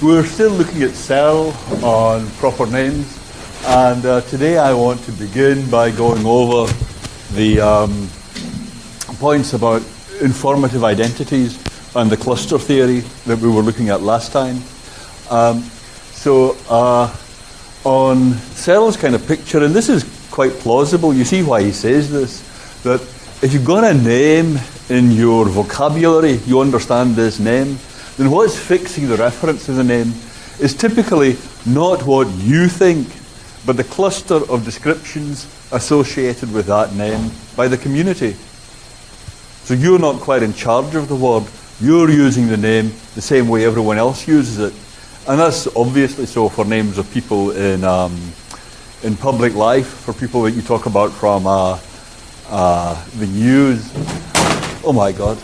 We're still looking at Searle on proper names, and today I want to begin by going over the points about informative identities and the cluster theory that we were looking at last time. On Searle's kind of picture, and this is quite plausible, you see why he says this, that if you've got a name in your vocabulary, you understand this name, then what's fixing the reference to the name is typically not what you think, but the cluster of descriptions associated with that name by the community. So you're not quite in charge of the word, you're using the name the same way everyone else uses it. And that's obviously so for names of people in public life, for people that you talk about from the news. Oh my God.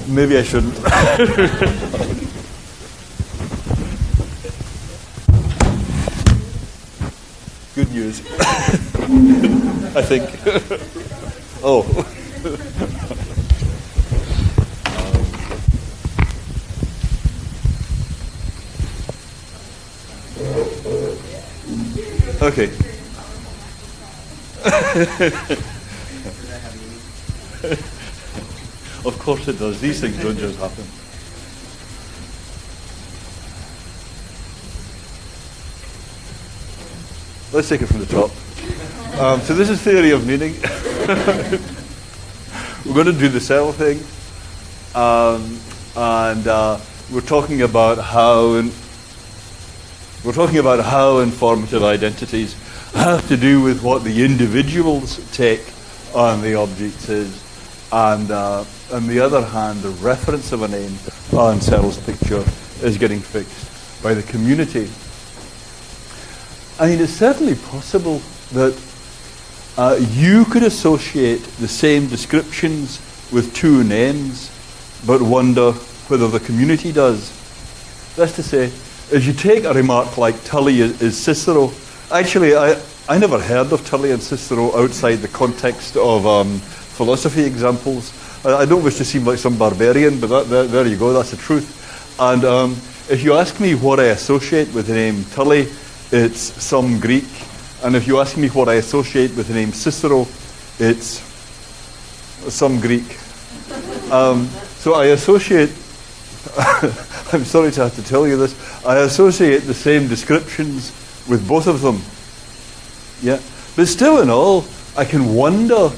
Maybe I shouldn't. Good news. I think. Oh. Okay. Of course it does. These things don't just happen. Let's take it from the top. So this is theory of meaning. We're going to do the Searle thing, and we're talking about how informative identities have to do with what the individual's take on the objects is, and on the other hand, the reference of a name on Searle's picture is getting fixed by the community. I mean, it's certainly possible that you could associate the same descriptions with two names, but wonder whether the community does. That's to say, if you take a remark like Tully is Cicero, actually I never heard of Tully and Cicero outside the context of philosophy examples. I don't wish to seem like some barbarian, but there you go, that's the truth. And if you ask me what I associate with the name Tully, it's some Greek. And if you ask me what I associate with the name Cicero, it's some Greek. So I associate, I'm sorry to have to tell you this, I associate the same descriptions with both of them. Yeah, but still in all, I can wonder,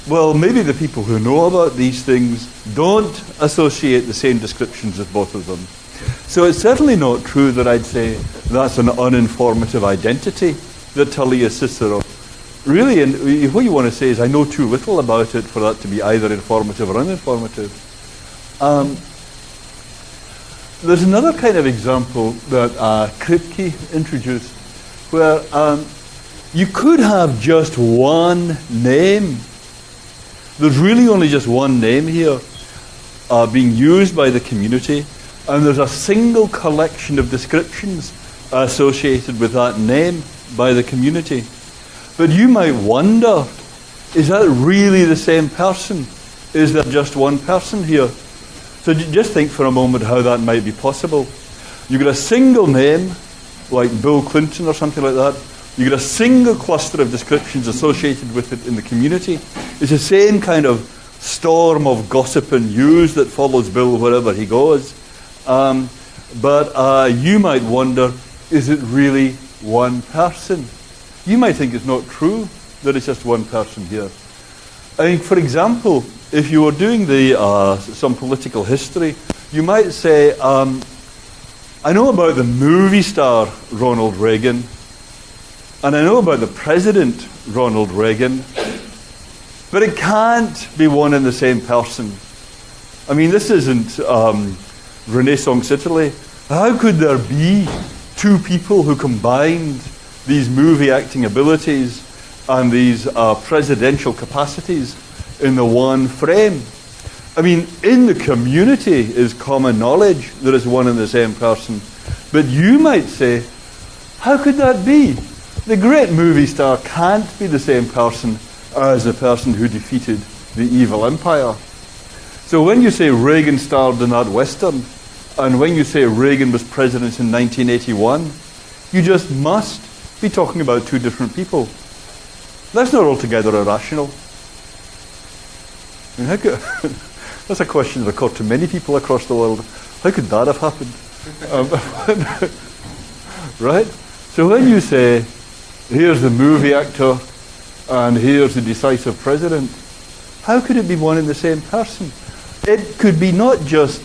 well, maybe the people who know about these things don't associate the same descriptions with both of them. So it's certainly not true that I'd say that's an uninformative identity, that Tully is Cicero. Really, and what you want to say is I know too little about it for that to be either informative or uninformative. There's another kind of example that Kripke introduced, where you could have just one name. There's really only just one name here being used by the community, and there's a single collection of descriptions associated with that name by the community. But you might wonder, is that really the same person? Is there just one person here? So just think for a moment how that might be possible. You get a single name, like Bill Clinton or something like that. You get a single cluster of descriptions associated with it in the community. It's the same kind of storm of gossip and news that follows Bill wherever he goes. But you might wonder, is it really one person? You might think it's not true that it's just one person here. I mean, for example, if you were doing some political history, you might say, I know about the movie star Ronald Reagan, and I know about the president Ronald Reagan, but it can't be one and the same person. I mean, this isn't Renaissance Italy. How could there be two people who combined these movie acting abilities and these presidential capacities in the one frame? I mean, in the community is common knowledge that it's one and the same person. But you might say, how could that be? The great movie star can't be the same person as the person who defeated the evil empire. So when you say Reagan starred in that Western, and when you say Reagan was president in 1981, you just must be talking about two different people. That's not altogether irrational. I mean, that's a question that occurred to many people across the world. How could that have happened? Right? So when you say, here's the movie actor, and here's the decisive president, how could it be one and the same person? It could be not just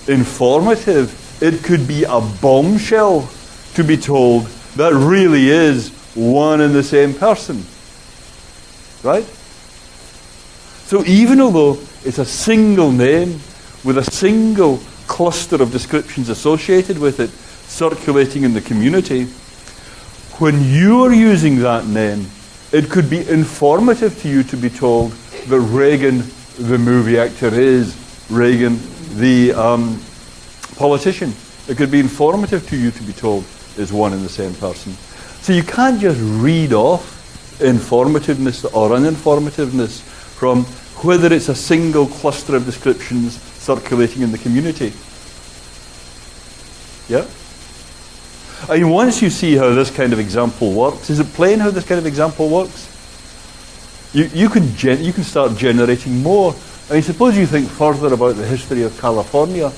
informative, it could be a bombshell to be told that really is one and the same person. Right? So even although it's a single name with a single cluster of descriptions associated with it circulating in the community, when you're using that name, it could be informative to you to be told that Reagan, the movie actor, is Reagan, the politician. It could be informative to you to be told is one and the same person. So you can't just read off informativeness or uninformativeness from whether it's a single cluster of descriptions circulating in the community. Yeah? I mean, once you see how this kind of example works, is it plain how this kind of example works? You can start generating more. I mean, suppose you think further about the history of California.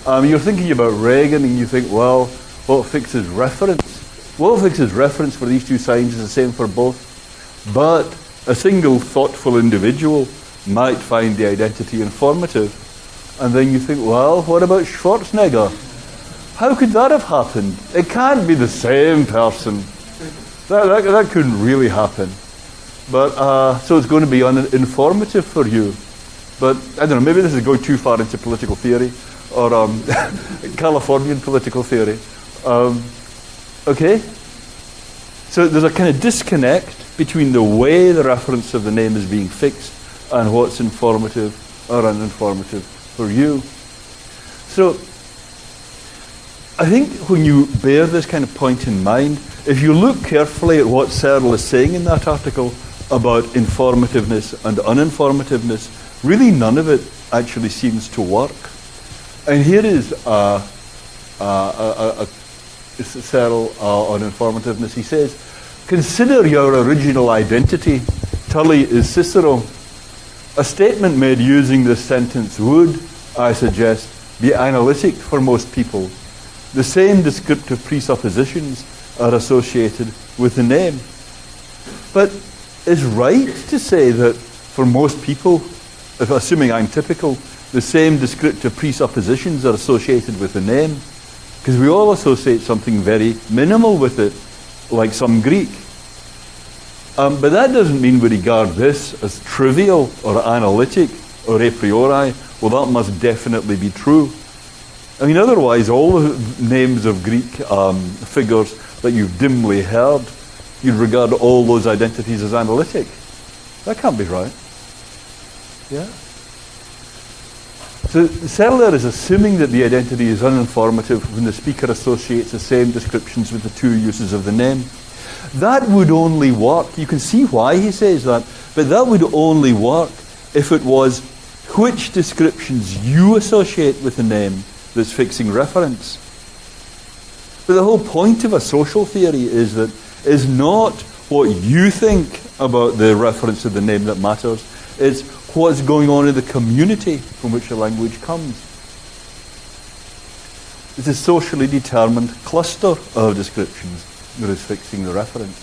You're thinking about Reagan and you think, well, what fixes reference? What fixes reference for these two signs is the same for both. But a single thoughtful individual might find the identity informative. And then you think, well, what about Schwarzenegger? How could that have happened? It can't be the same person. That couldn't really happen. But so it's going to be informative for you. But I don't know, maybe this is going too far into political theory or Californian political theory. Okay? So there's a kind of disconnect between the way the reference of the name is being fixed and what's informative or uninformative for you. So I think when you bear this kind of point in mind, if you look carefully at what Searle is saying in that article about informativeness and uninformativeness, really none of it actually seems to work. And here is Searle on informativeness. He says, consider your original identity. Tully is Cicero. A statement made using this sentence would, I suggest, be analytic for most people. The same descriptive presuppositions are associated with the name. But it's right to say that for most people, if assuming I'm typical, the same descriptive presuppositions are associated with the name, because we all associate something very minimal with it, like some Greek. But that doesn't mean we regard this as trivial or analytic or a priori. Well, that must definitely be true. I mean, otherwise, all the names of Greek figures that you've dimly heard, you'd regard all those identities as analytic. That can't be right. Yeah? So Searle is assuming that the identity is uninformative when the speaker associates the same descriptions with the two uses of the name. That would only work. You can see why he says that, but that would only work if it was which descriptions you associate with the name that's fixing reference. But the whole point of a social theory is not what you think about the reference of the name that matters. It's what's going on in the community from which the language comes. It's a socially determined cluster of descriptions that is fixing the reference.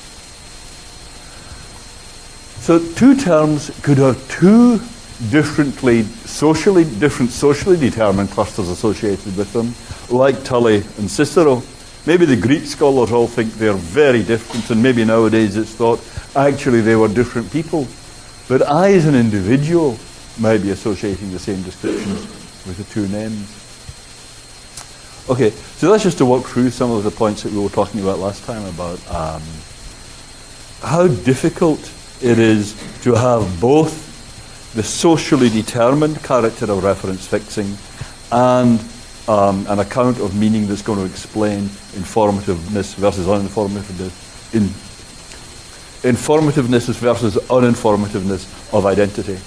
So two terms could have two different socially determined clusters associated with them, like Tully and Cicero. Maybe the Greek scholars all think they're very different, and maybe nowadays it's thought actually they were different people. But I, as an individual, might be associating the same descriptions with the two names. Okay, so that's just to walk through some of the points that we were talking about last time about how difficult it is to have both the socially determined character of reference fixing and an account of meaning that's going to explain informativeness versus uninformativeness, informativeness versus uninformativeness of identity.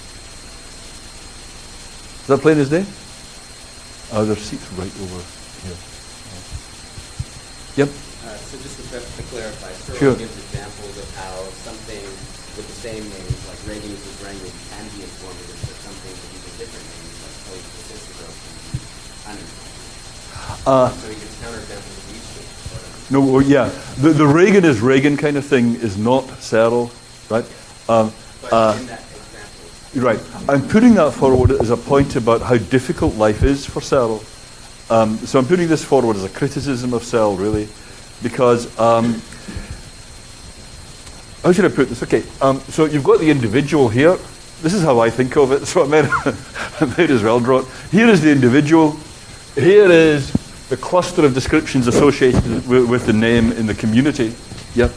Is that plain as day? There's seats right over here. Yep. So just to clarify, Searle Sure. gives examples of how something with the same names, like Reagan equals Reagan, can be informative, but something with even different names, like Tully and Cicero, can be uninformative. So he gives counterexamples of each thing. No, well, yeah. The Reagan is Reagan kind of thing is not Searle, right? But in that example, Right. I'm putting that forward as a point about how difficult life is for Searle. So I'm putting this forward as a criticism of Searle, really, because how should I put this? Okay. So you've got the individual here. This is how I think of it. So I might as well draw it. Here is the individual. Here is the cluster of descriptions associated with the name in the community. Yeah.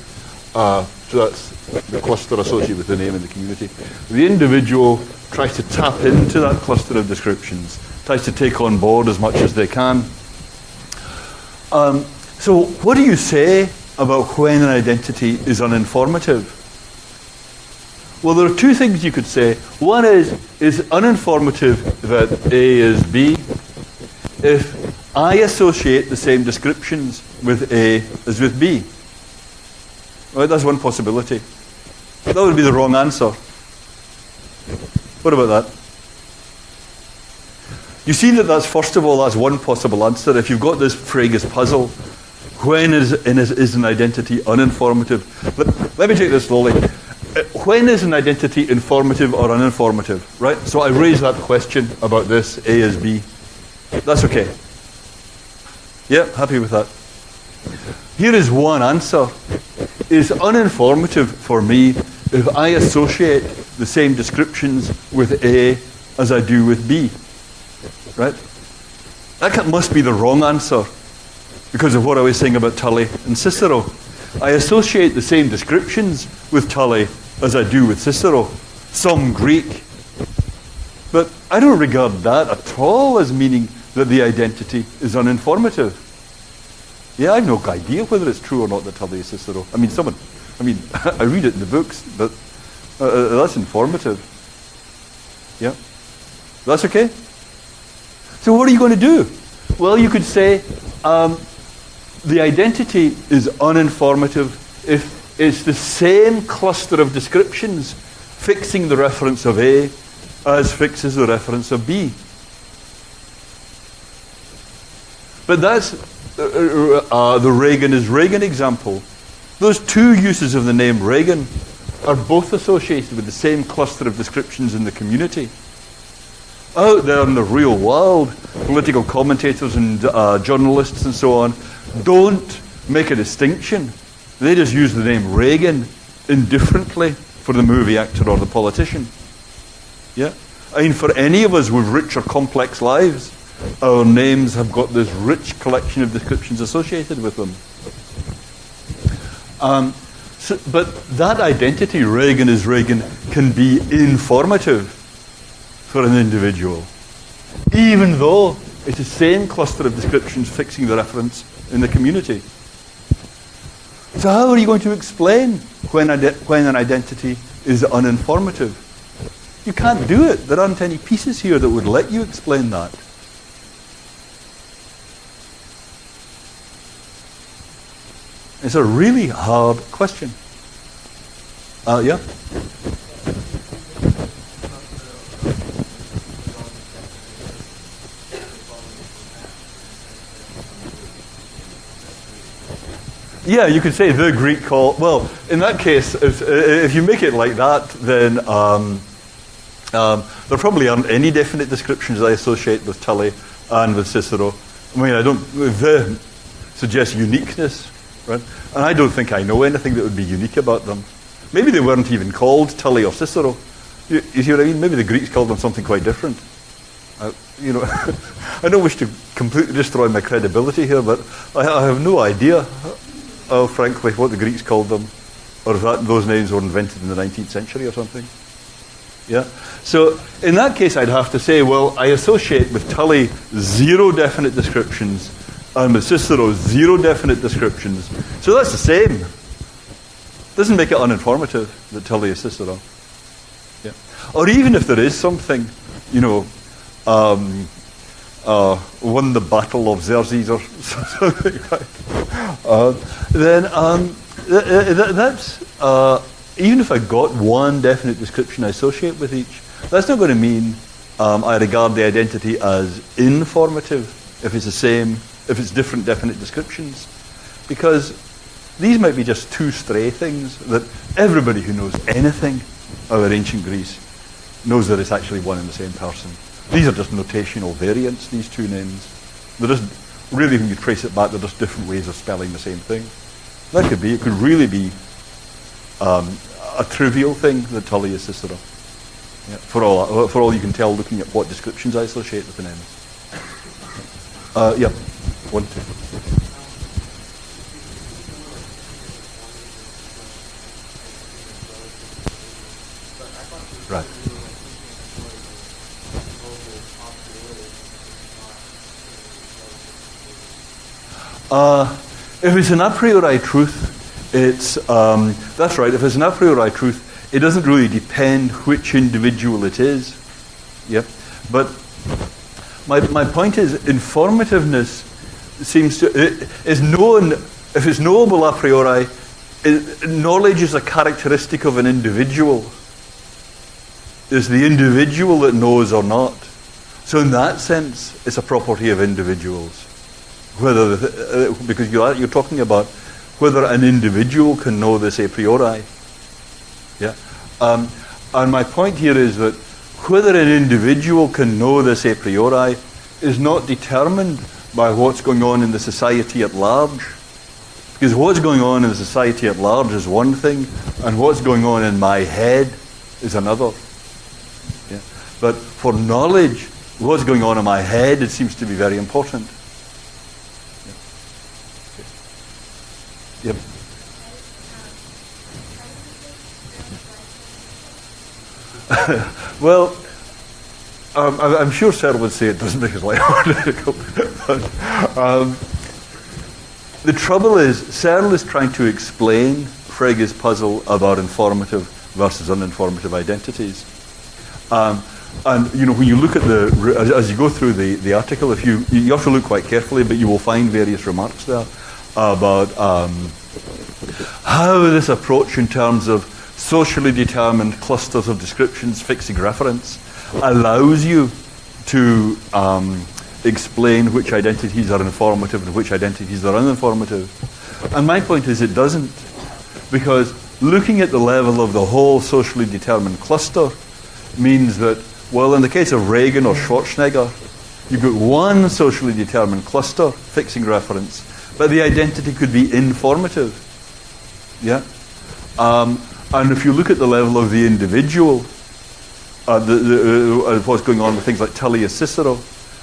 So that's the cluster associated with the name in the community. The individual tries to tap into that cluster of descriptions, tries to take on board as much as they can. So what do you say about when an identity is uninformative? Well, there are two things you could say. One is uninformative that A is B if I associate the same descriptions with A as with B. Right, that's one possibility. That would be the wrong answer. What about that? You see that's first of all, that's one possible answer. If you've got this Frege puzzle, when is an identity uninformative? Let me take this slowly. When is an identity informative or uninformative? Right? So I raise that question about this, A is B. That's okay. Yeah, happy with that. Here is one answer. Is uninformative for me if I associate the same descriptions with A as I do with B. Right? That must be the wrong answer because of what I was saying about Tully and Cicero. I associate the same descriptions with Tully as I do with Cicero. Some Greek. But I don't regard that at all as meaning that the identity is uninformative. Yeah, I have no idea whether it's true or not that Tully is Cicero. I mean, I read it in the books, but that's informative. Yeah? That's okay? So what are you going to do? Well, you could say the identity is uninformative if it's the same cluster of descriptions fixing the reference of A as fixes the reference of B. But that's the Reagan is Reagan example. Those two uses of the name Reagan are both associated with the same cluster of descriptions in the community. Out there in the real world, political commentators and journalists and so on don't make a distinction. They just use the name Reagan indifferently for the movie actor or the politician. Yeah? I mean, for any of us with rich or complex lives, our names have got this rich collection of descriptions associated with them. But that identity, Reagan is Reagan, can be informative for an individual, even though it's the same cluster of descriptions fixing the reference in the community. So how are you going to explain when an identity is uninformative? You can't do it. There aren't any pieces here that would let you explain that. It's a really hard question. Yeah? Yeah, you could say the Greek call. Well, in that case, if you make it like that, then there probably aren't any definite descriptions I associate with Tully and with Cicero. I mean, the suggests uniqueness, right? And I don't think I know anything that would be unique about them. Maybe they weren't even called Tully or Cicero. You see what I mean? Maybe the Greeks called them something quite different. I don't wish to completely destroy my credibility here, but I have no idea, frankly, what the Greeks called them, or if those names were invented in the 19th century or something. Yeah. So in that case, I'd have to say, well, I associate with Tully 0 definite descriptions, and with Cicero 0 definite descriptions. So that's the same. Doesn't make it uninformative that Tully is Cicero. Yeah. Or even if there is something, won the Battle of Xerxes or something like that's even if I got one definite description I associate with each, that's not going to mean I regard the identity as informative if it's different definite descriptions, because these might be just two stray things that everybody who knows anything about ancient Greece knows that it's actually one and the same person. These are just notational variants, these two names. They're just, really when you trace it back, they're just different ways of spelling the same thing. That could be, it could really be a trivial thing, the Tully and Cicero. Yeah, for all you can tell looking at what descriptions I associate with the names. Yeah, 1, 2. Right. If it's an a priori truth, it's that's right. If it's an a priori truth, it doesn't really depend which individual it is. Yep. But my point is, informativeness seems to is known. If it's knowable a priori, knowledge is a characteristic of an individual. Is the individual that knows or not. So in that sense, it's a property of individuals. Whether because you're talking about whether an individual can know this a priori. Yeah. And my point here is that whether an individual can know this a priori is not determined by what's going on in the society at large. Because what's going on in the society at large is one thing, and what's going on in my head is another. Yeah. But for knowledge, what's going on in my head, it seems to be very important. Yeah. Yep. Well, I'm sure Searle would say it doesn't make his life more difficult. The trouble is, Searle is trying to explain Frege's puzzle about informative versus uninformative identities. And you know, when you look at as you go through the article, if you have to look quite carefully, but you will find various remarks there about how this approach in terms of socially determined clusters of descriptions fixing reference allows you to explain which identities are informative and which identities are uninformative. And my point is it doesn't, because looking at the level of the whole socially determined cluster means that, well, in the case of Reagan or Schwarzenegger, you've got one socially determined cluster fixing reference, but the identity could be informative. Yeah? And if you look at the level of the individual, what's going on with things like Tully and Cicero,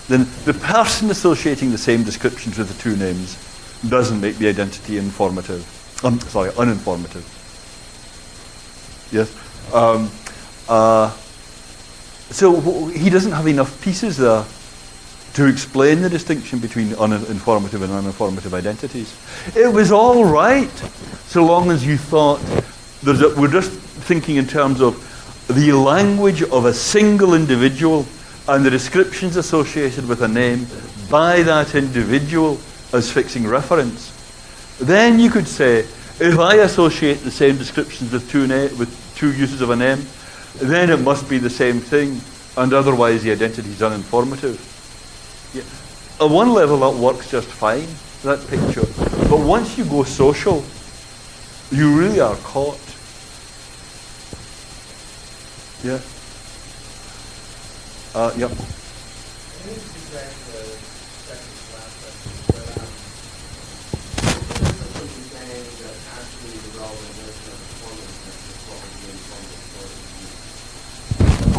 then the person associating the same descriptions with the two names doesn't make the identity uninformative. Yes. So he doesn't have enough pieces there to explain the distinction between informative and uninformative identities. It was all right so long as you thought we're just thinking in terms of the language of a single individual and the descriptions associated with a name by that individual as fixing reference. Then you could say, if I associate the same descriptions with two uses of a name, then it must be the same thing, and otherwise the identity is uninformative. Yeah. At one level that works just fine, that picture. But once you go social, you really are caught. Yeah. Yep.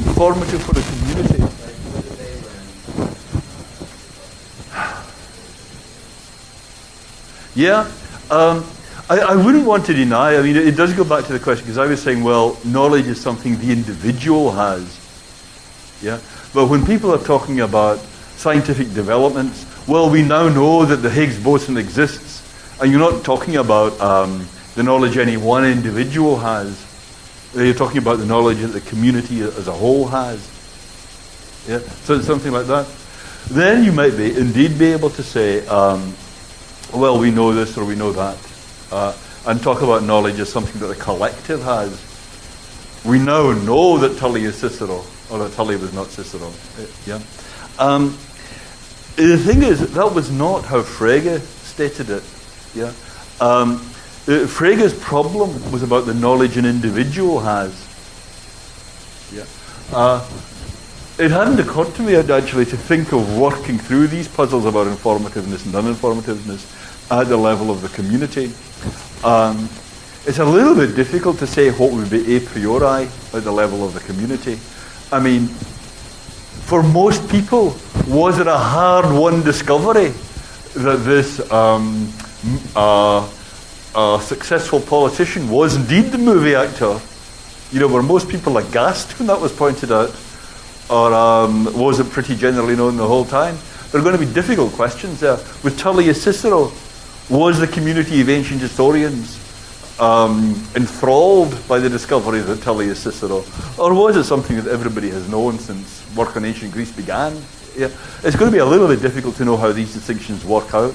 Informative for the community. Yeah. I wouldn't want to deny, I mean, it does go back to the question, because I was saying, well, knowledge is something the individual has. Yeah? But when people are talking about scientific developments, well, we now know that the Higgs boson exists, and you're not talking about the knowledge any one individual has. You're talking about the knowledge that the community as a whole has. Yeah, so something like that. Then you might indeed be able to say, well, we know this or we know that, and talk about knowledge as something that the collective has. We now know that Tully is Cicero, or that Tully was not Cicero. Yeah. The thing is, that was not how Frege stated it. Yeah. Frege's problem was about the knowledge an individual has. Yeah. It hadn't occurred to me actually to think of working through these puzzles about informativeness and uninformativeness at the level of the community. It's a little bit difficult to say what would be a priori at the level of the community. I mean, for most people, was it a hard-won discovery that this successful politician was indeed the movie actor? You know, were most people aghast when that was pointed out? Or was it pretty generally known the whole time? There are going to be difficult questions there. With Tully and Cicero, was the community of ancient historians enthralled by the discovery that Tully is Cicero? Or was it something that everybody has known since work on ancient Greece began? Yeah. It's going to be a little bit difficult to know how these distinctions work out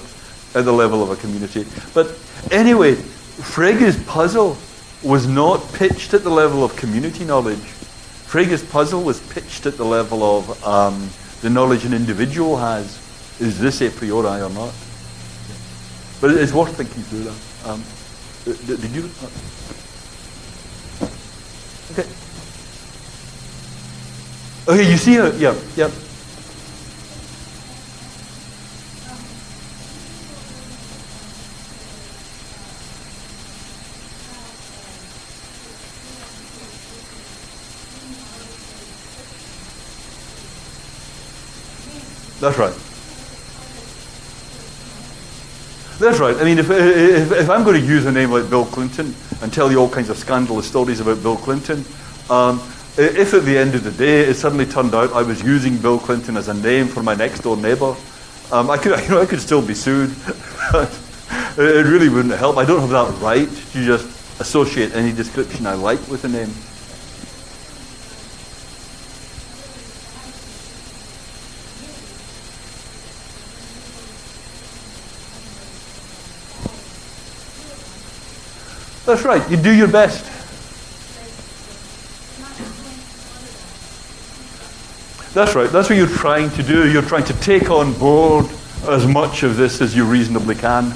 at the level of a community. But anyway, Frege's puzzle was not pitched at the level of community knowledge. Frege's puzzle was pitched at the level of the knowledge an individual has. Is this a priori or not? But it's worth thinking through that. Did you? Okay. Okay, you see how, yeah. That's right. That's right. I mean, if I'm going to use a name like Bill Clinton and tell you all kinds of scandalous stories about Bill Clinton, if at the end of the day it suddenly turned out I was using Bill Clinton as a name for my next door neighbour, I could still be sued. It really wouldn't help. I don't have that right to just associate any description I like with a name. That's right. You do your best. That's right. That's what you're trying to do. You're trying to take on board as much of this as you reasonably can.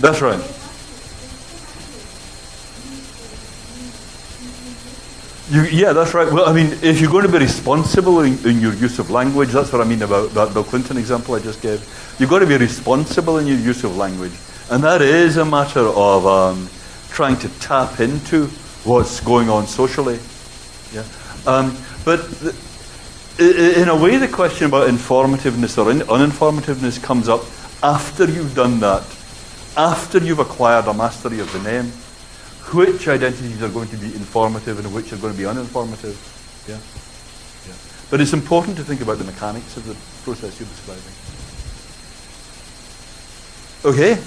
That's right. Yeah, that's right. Well, I mean, if you're going to be responsible in your use of language, that's what I mean about that Bill Clinton example I just gave. You've got to be responsible in your use of language. And that is a matter of trying to tap into what's going on socially. Yeah. But in a way, the question about informativeness or uninformativeness comes up after you've done that. After you've acquired a mastery of the name, which identities are going to be informative and which are going to be uninformative. Yeah. Yeah. But it's important to think about the mechanics of the process you're describing. Okay.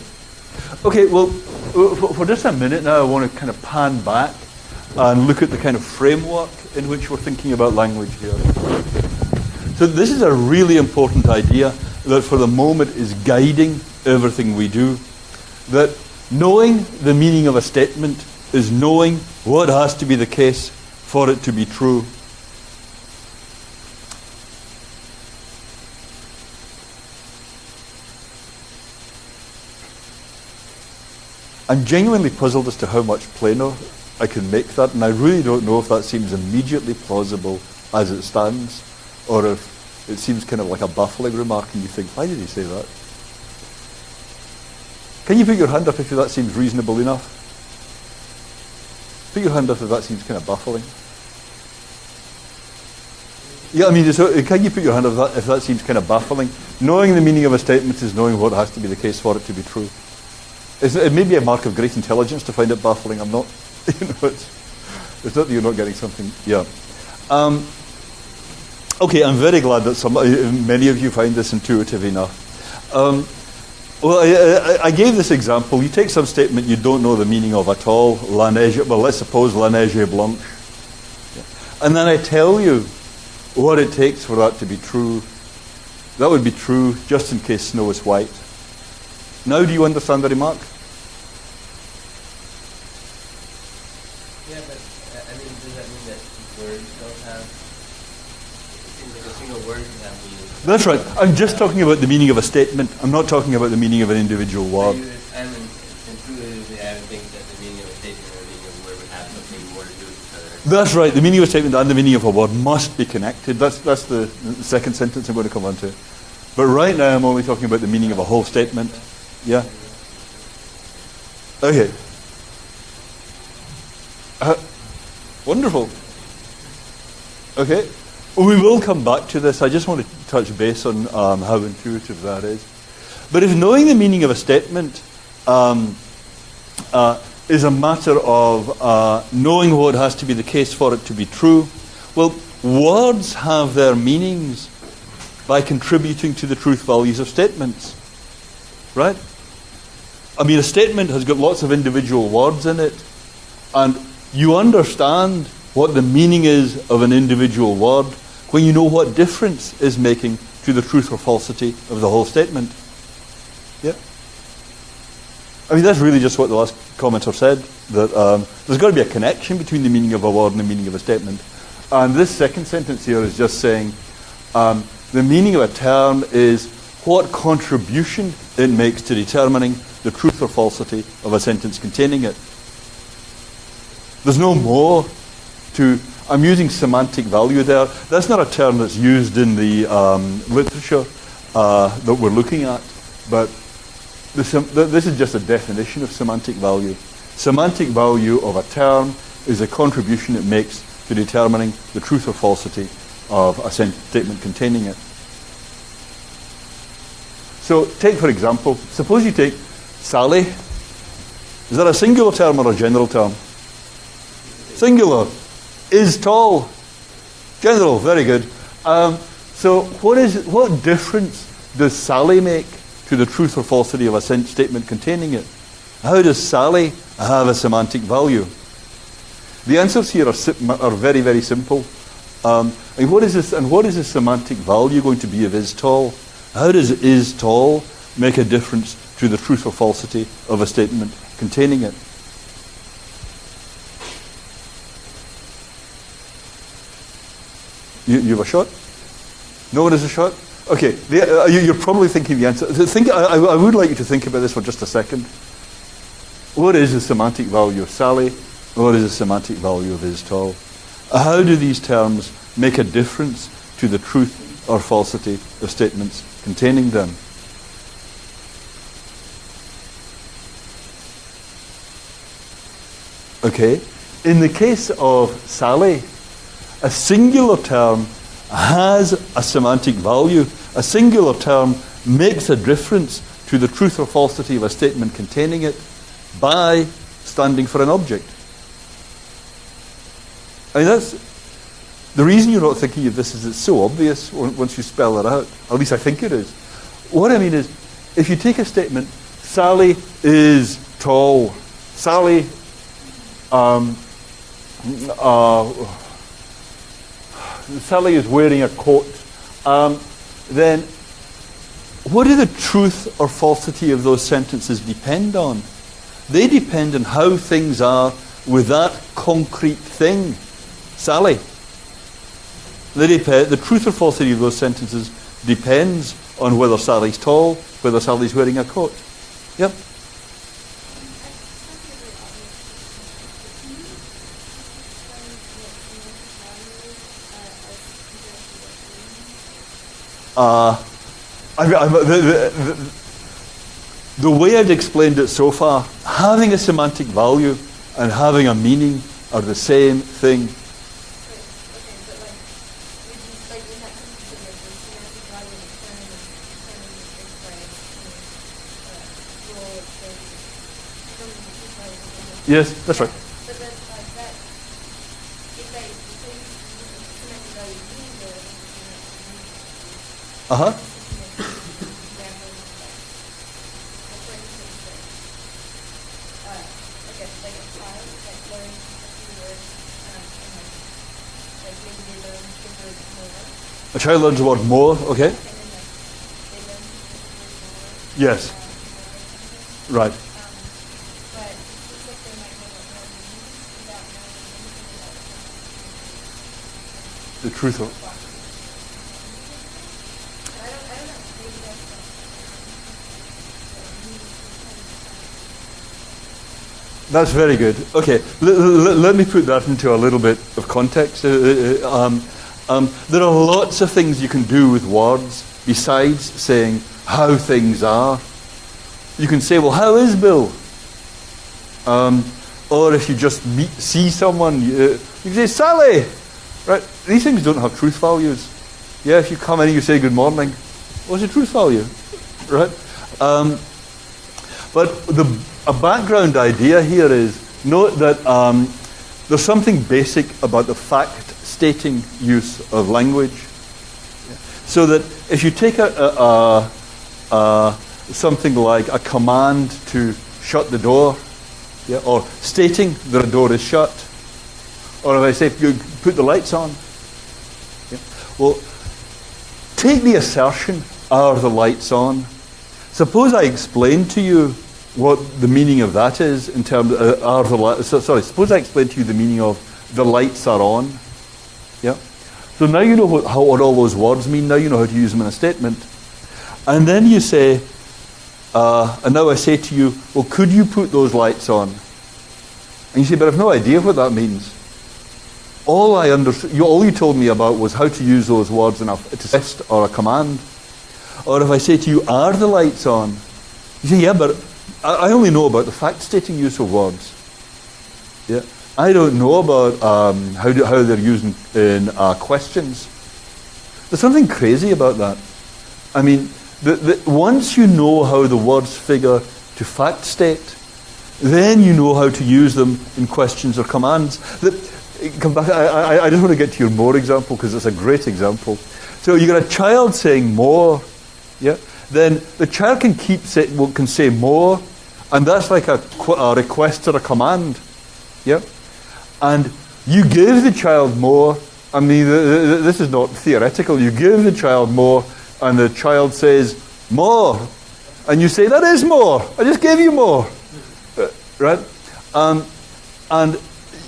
Okay, well, for just a minute now, I want to kind of pan back and look at the kind of framework in which we're thinking about language here. So this is a really important idea that for the moment is guiding everything we do. That knowing the meaning of a statement is knowing what has to be the case for it to be true. I'm genuinely puzzled as to how much plainer I can make that, and I really don't know if that seems immediately plausible as it stands, or if it seems kind of like a baffling remark and you think, why did he say that? Can you put your hand up if that seems reasonable enough? Put your hand up if that seems kind of baffling. Yeah, I mean, so can you put your hand up if that seems kind of baffling? Knowing the meaning of a statement is knowing what has to be the case for it to be true. It may be a mark of great intelligence to find it baffling. I'm not, it's not that you're not getting something, yeah. Okay, I'm very glad that many of you find this intuitive enough. Well, I gave this example. You take some statement you don't know the meaning of at all, let's suppose la neige est blanche. Yeah. And then I tell you what it takes for that to be true. That would be true just in case snow is white. Now do you understand the remark? Yeah, but I mean, does that mean that words don't have, it seems like a single word can have meaning? That's right. I'm just talking about the meaning of a statement. I'm not talking about the meaning of an individual word. Intuitively, I would think that the meaning of a statement or the meaning of a word would have something more to do with each other. That's right. The meaning of a statement and the meaning of a word must be connected. That's the second sentence I'm going to come on to. But right now I'm only talking about the meaning of a whole statement. Yeah? Okay. Wonderful. Okay. We will come back to this. I just want to touch base on how intuitive that is. But if knowing the meaning of a statement is a matter of knowing what has to be the case for it to be true, well, words have their meanings by contributing to the truth values of statements. Right? I mean, a statement has got lots of individual words in it, and you understand what the meaning is of an individual word when you know what difference is making to the truth or falsity of the whole statement. Yeah? I mean, that's really just what the last commenter said, that there's got to be a connection between the meaning of a word and the meaning of a statement. And this second sentence here is just saying the meaning of a term is what contribution it makes to determining the truth or falsity of a sentence containing it. There's no more to... I'm using semantic value there. That's not a term that's used in the literature that we're looking at, but this is just a definition of semantic value. Semantic value of a term is a contribution it makes to determining the truth or falsity of a statement containing it. So take, for example, suppose you take Sally. Is that a singular term or a general term? Singular. Is tall. General, very good. So what difference does Sally make to the truth or falsity of a statement containing it? How does Sally have a semantic value? The answers here are very, very simple. And what is the semantic value going to be of is tall? How does is tall make a difference to the truth or falsity of a statement containing it? You have a shot? No one has a shot? Okay, you're probably thinking the answer. I would like you to think about this for just a second. What is the semantic value of Sally? What is the semantic value of is tall? How do these terms make a difference to the truth or falsity of statements containing them? Okay, in the case of Sally, a singular term has a semantic value. A singular term makes a difference to the truth or falsity of a statement containing it by standing for an object. I mean, that's the reason you're not thinking of this is it's so obvious once you spell it out. At least I think it is. What I mean is, if you take a statement, Sally is tall. Sally Sally is wearing a coat. Then what do the truth or falsity of those sentences depend on? They depend on how things are with that concrete thing, Sally. The truth or falsity of those sentences depends on whether Sally's tall, whether Sally's wearing a coat. Yep. The way I've explained it so far, having a semantic value and having a meaning are the same thing. Yes, that's right. But then, like that, if they semantic value means it, Uh-huh. like a child that learns a few words, and like maybe they learn the word more. A child learns the word more, okay? And then like they learn the word more. Yes. Right. But it seems like they might know what more means without knowing anything about The truth of I don't know. Maybe that's That's very good. Okay, let me put that into a little bit of context. There are lots of things you can do with words besides saying how things are. You can say, well, how is Bill? Or if you just see someone, you can say, Sally! Right? These things don't have truth values. Yeah, if you come in and you say good morning, what's the truth value? Right? But a background idea here is note that there's something basic about the fact-stating use of language. So that if you take something like a command to shut the door, yeah, or stating that a door is shut, or if I say you put the lights on, yeah, well, take the assertion, are the lights on? Suppose I explain to you what the meaning of that is in terms of, suppose I explain to you the meaning of the lights are on. Yeah. So now you know what all those words mean, now you know how to use them in a statement. And then you say, and now I say to you, well, could you put those lights on? And you say, but I've no idea what that means. All you told me about was how to use those words in a test or a command. Or if I say to you, are the lights on? You say, yeah, but I only know about the fact-stating use of words. Yeah, I don't know about how they're used in questions. There's something crazy about that. I mean, once you know how the words figure to fact-state, then you know how to use them in questions or commands. Come back. I just want to get to your more example because it's a great example. So you got a child saying more. Yeah. Then the child can can say more, and that's like a request or a command. Yeah. And you give the child more. I mean, this is not theoretical. You give the child more, and the child says more, and you say that is more. I just gave you more, right? And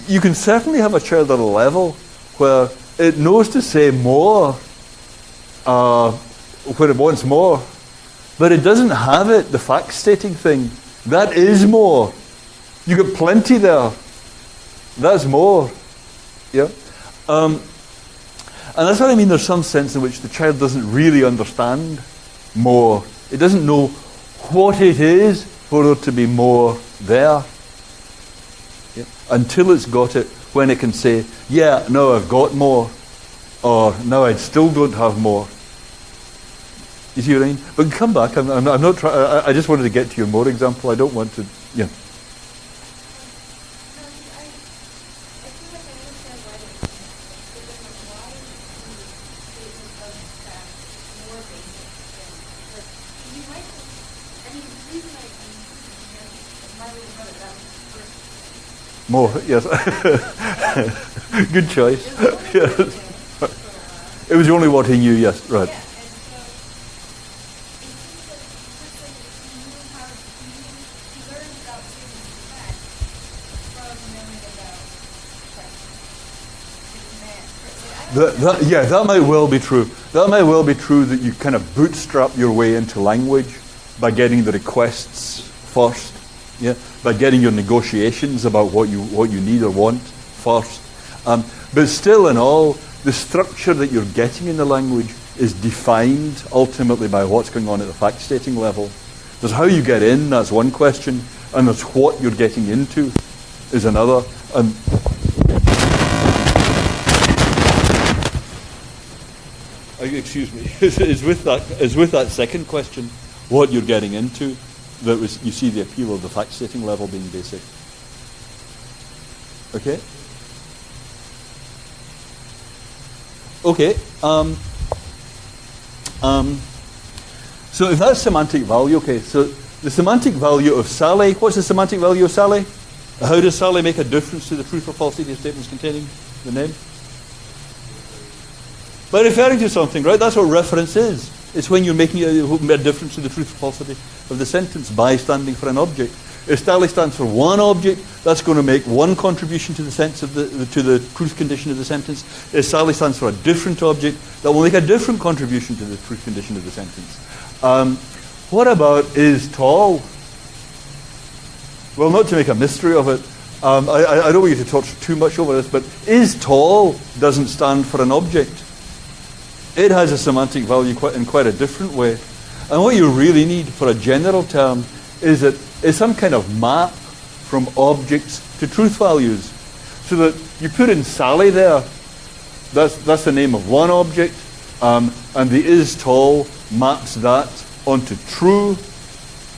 you can certainly have a child at a level where it knows to say more when it wants more, but it doesn't have it, the fact-stating thing. That is more. You got plenty there. That's more. Yeah? And that's what I mean. There's some sense in which the child doesn't really understand more. It doesn't know what it is for there to be more there. Yeah? Until it's got it, when it can say, yeah, no, I've got more, or no, I still don't have more. You see what I mean? But come back. I'm not trying. I just wanted to get to your more example. I don't want to. Yeah. More, yes. Good choice. Yes. It was the only word he knew, yes, right. That might well be true. That might well be true that you kind of bootstrap your way into language by getting the requests first, yeah, by getting your negotiations about what you need or want first. But still, in all, the structure that you're getting in the language is defined ultimately by what's going on at the fact-stating level. There's how you get in, that's one question, and there's what you're getting into is another. Excuse me, is with that second question, what you're getting into. that you see the appeal of the fact-stating level being basic. Okay? Okay. So if that's semantic value, okay, so the semantic value of Sally, what's the semantic value of Sally? How does Sally make a difference to the truth or falsity of statements containing the name? By referring to something, right? That's what reference is. It's when you're making a difference to the truth or falsity of the sentence by standing for an object. If Sally stands for one object, that's going to make one contribution to the sense of to the truth condition of the sentence. If Sally stands for a different object, that will make a different contribution to the truth condition of the sentence. What about is tall? Well, not to make a mystery of it, I don't want you to talk too much over this, but is tall doesn't stand for an object. It has a semantic value in quite a different way. And what you really need for a general term is some kind of map from objects to truth values. So that you put in Sally there, that's the name of one object, and the is tall maps that onto true.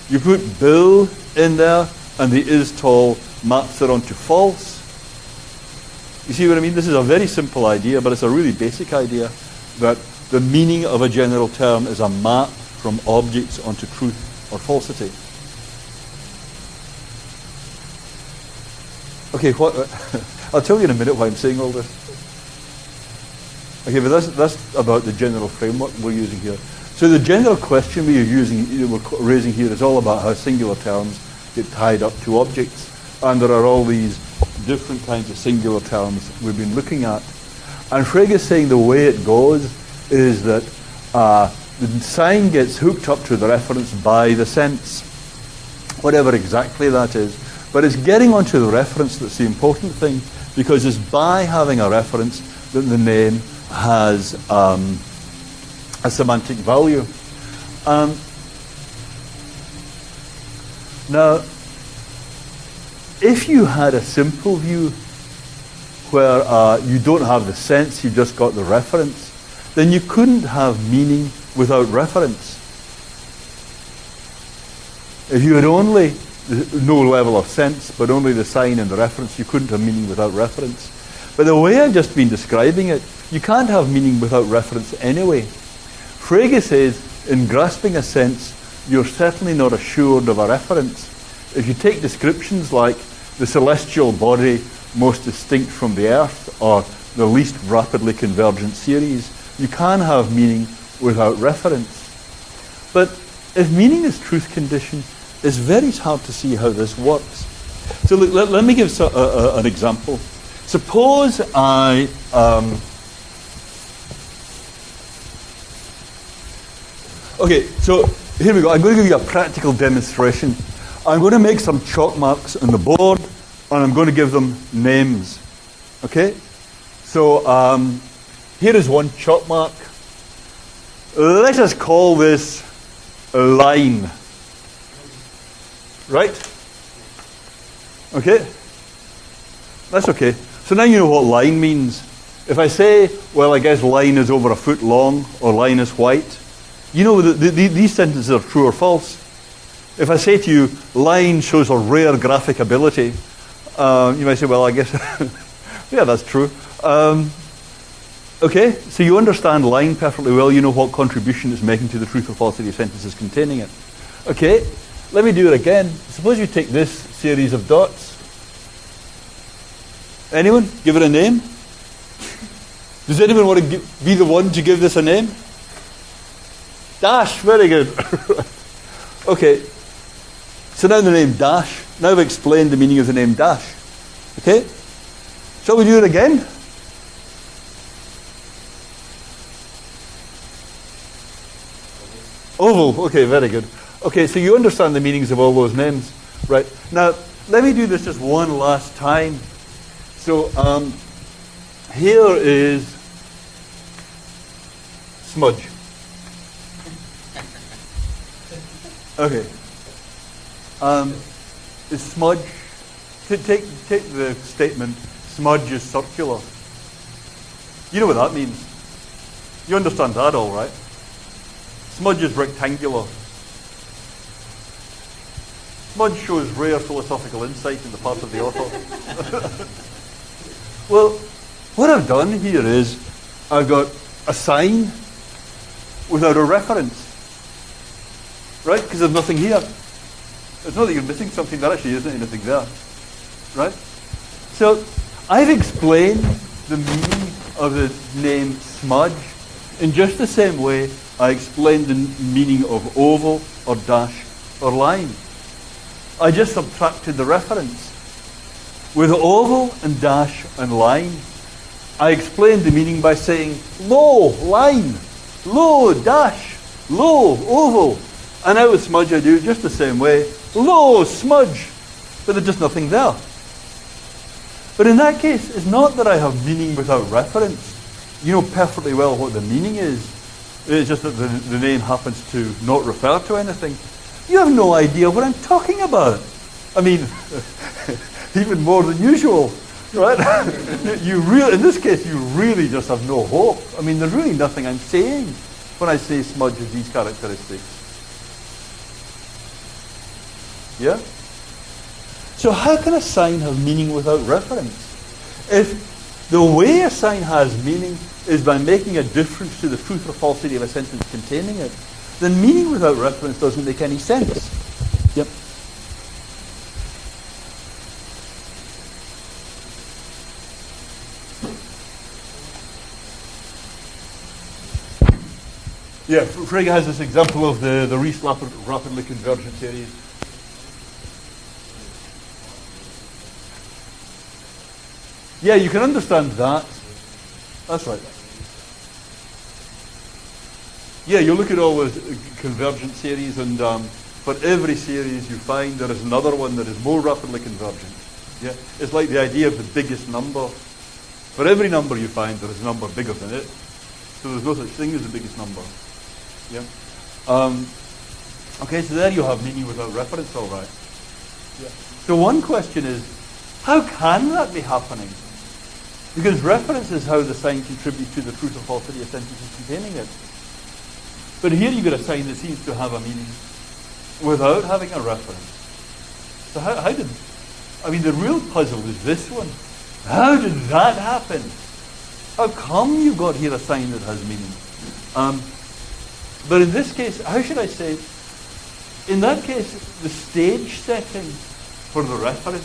You put Bill in there, and the is tall maps it onto false. You see what I mean? This is a very simple idea, but it's a really basic idea, that the meaning of a general term is a map from objects onto truth or falsity. Okay, I'll tell you in a minute why I'm saying all this. Okay, but that's about the general framework we're using here. So the general question we're raising here is all about how singular terms get tied up to objects. And there are all these different kinds of singular terms we've been looking at. And Frege is saying the way it goes is that the sign gets hooked up to the reference by the sense, whatever exactly that is. But it's getting onto the reference that's the important thing, because it's by having a reference that the name has a semantic value. Now, if you had a simple view where you don't have the sense, you've just got the reference, then you couldn't have meaning without reference. If you had only no level of sense, but only the sign and the reference, you couldn't have meaning without reference. But the way I've just been describing it, you can't have meaning without reference anyway. Frege says, in grasping a sense, you're certainly not assured of a reference. If you take descriptions like the celestial body most distinct from the Earth, or the least rapidly convergent series, you can have meaning without reference. But if meaning is truth condition, it's very hard to see how this works. So look, let me give an example. Suppose I okay, so here we go. I'm going to give you a practical demonstration. I'm going to make some chalk marks on the board, and I'm going to give them names. Okay? So here is one chalk mark. Let us call this line. Right? Okay? That's okay. So now you know what line means. If I say, well, I guess line is over a foot long, or line is white, you know that these sentences are true or false. If I say to you, line shows a rare graphic ability, you might say, well, I guess, yeah, that's true. Okay, so you understand line perfectly well. You know what contribution it's making to the truth or falsity of sentences containing it. Okay, let me do it again. Suppose you take this series of dots. Anyone? Give it a name? Does anyone want to be the one to give this a name? Dash, very good. Okay, so now the name dash. Now I've explained the meaning of the name dash. Okay, shall we do it again? Oval, okay, very good. Okay, so you understand the meanings of all those names, right? Now, let me do this just one last time. So, here is smudge. Okay. Is smudge, take the statement, smudge is circular. You know what that means. You understand that all right. Smudge is rectangular. Smudge shows rare philosophical insight in the part of the author. Well, what I've done here is I've got a sign without a reference. Right? Because there's nothing here. It's not that you're missing something, there actually isn't anything there. Right? So I've explained the meaning of the name smudge in just the same way I explained the meaning of oval or dash or line. I just subtracted the reference. With oval and dash and line, I explained the meaning by saying low line, low dash, low oval. And now with smudge I do it just the same way. Low smudge. But there's just nothing there. But in that case, it's not that I have meaning without reference. You know perfectly well what the meaning is. It's just that the name happens to not refer to anything. You have no idea what I'm talking about. I mean, even more than usual, right? In this case, you really just have no hope. I mean, there's really nothing I'm saying when I say smudge has these characteristics. Yeah? So how can a sign have meaning without reference? If the way a sign has meaning is by making a difference to the truth or falsity of a sentence containing it, then meaning without reference doesn't make any sense. Yep. Yeah, Frege has this example of the Reese rapidly convergent series. Yeah, you can understand that. That's right. Yeah, you look at all the convergent series, and for every series you find there is another one that is more rapidly convergent. Yeah, it's like the idea of the biggest number. For every number you find, there is a number bigger than it. So there's no such thing as the biggest number. Yeah. Okay, so there you have meaning without reference, all right. Yeah. So one question is, how can that be happening? Because reference is how the sign contributes to the truth or falsity of sentences containing it. But here you've got a sign that seems to have a meaning without having a reference. So how did... I mean, the real puzzle is this one. How did that happen? How come you've got here a sign that has meaning? But in this case, how should I say? In that case, the stage setting for the reference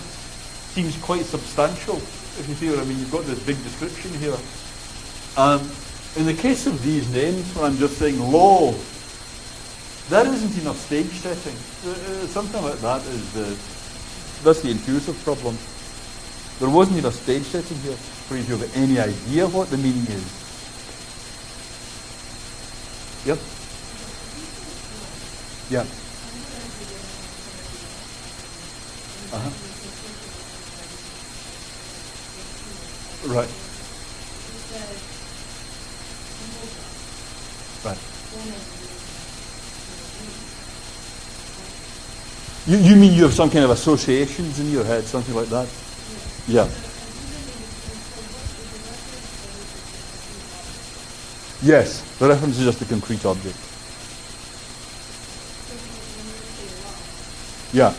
seems quite substantial, if you see what I mean. You've got this big description here. In the case of these names, when I'm just saying low, that isn't enough stage setting. Something like that that's the intuitive problem. There wasn't enough stage setting here for you to have any idea what the meaning is. Yep. Yeah. Uh-huh. Right. Right. You mean you have some kind of associations in your head, something like that? Yeah. Yes, the reference is just a concrete object. Yeah.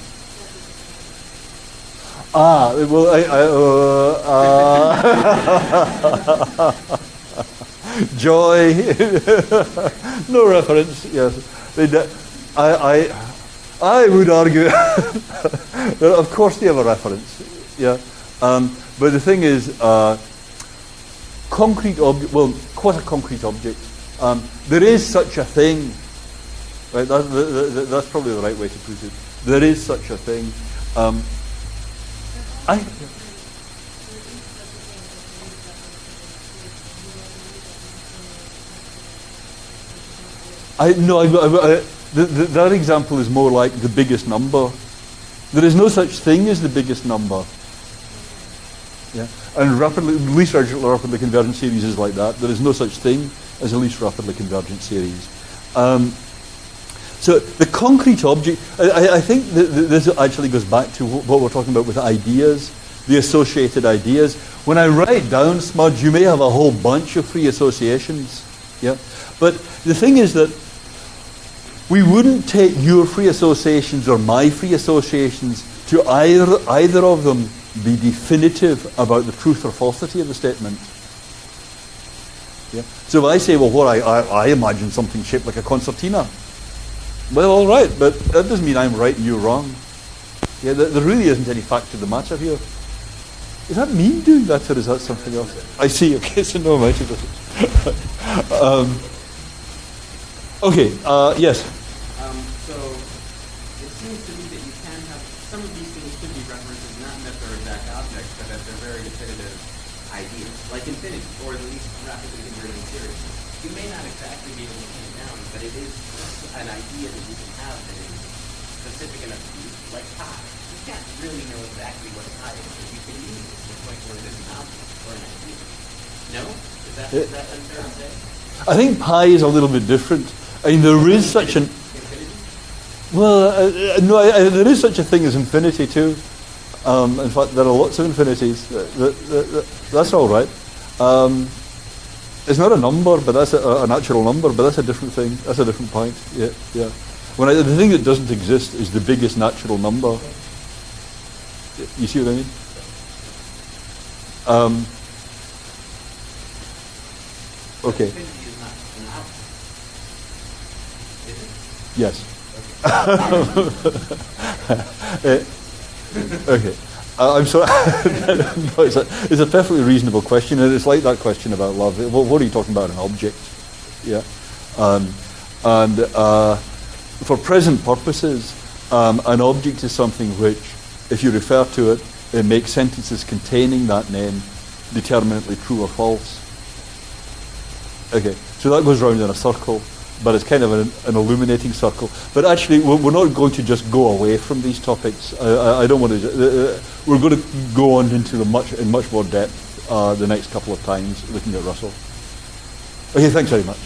Well, joy. No reference. Yes, I would argue that of course they have a reference. Yeah, but the thing is, concrete object. Well, quite a concrete object. There is such a thing. Right. That's probably the right way to put it. There is such a thing. That example is more like the biggest number. There is no such thing as the biggest number. Yeah, and least rapidly convergent series is like that. There is no such thing as a least rapidly convergent series. So the concrete object, I think this actually goes back to what we're talking about with ideas, the associated ideas. When I write down smudge, you may have a whole bunch of free associations. Yeah, but the thing is that we wouldn't take your free associations or my free associations to either of them be definitive about the truth or falsity of the statement. Yeah? So if I say, well, what I imagine something shaped like a concertina. Well, all right, but that doesn't mean I'm right and you're wrong. Yeah, there really isn't any fact to the matter here. Is that me doing that, or is that something else? I see. Okay, so no amount of this. Okay. Yes. So it seems to me that you can have some of these things could be references not that they're exact objects, but that they're very definitive ideas, like infinity, or at least rapidly converting series. You may not exactly be able to pin it down, but it is an idea that you can have that is specific enough to use, like pi. You can't really know exactly what pi is, but you can use it to the point where it is an object or an idea. No? Is that unfair to say? I think pi is a little bit different. I mean, there is such an... Well, no, there is such a thing as infinity too. In fact, there are lots of infinities. That's all right. It's not a number, but that's a natural number, but that's a different thing. That's a different point. Yeah, yeah. The thing that doesn't exist is the biggest natural number. You see what I mean? Okay. Infinity is not an object. Is it? Yes. Okay. I'm sorry. No, it's a perfectly reasonable question, and it's like that question about love. What are you talking about? An object? Yeah. For present purposes, an object is something which, if you refer to it, it makes sentences containing that name determinately true or false. Okay. So that goes round in a circle, but it's kind of an illuminating circle. But actually, we're not going to just go away from these topics. I don't want to. We're going to go on into in much more depth the next couple of times looking at Russell. Okay, thanks very much.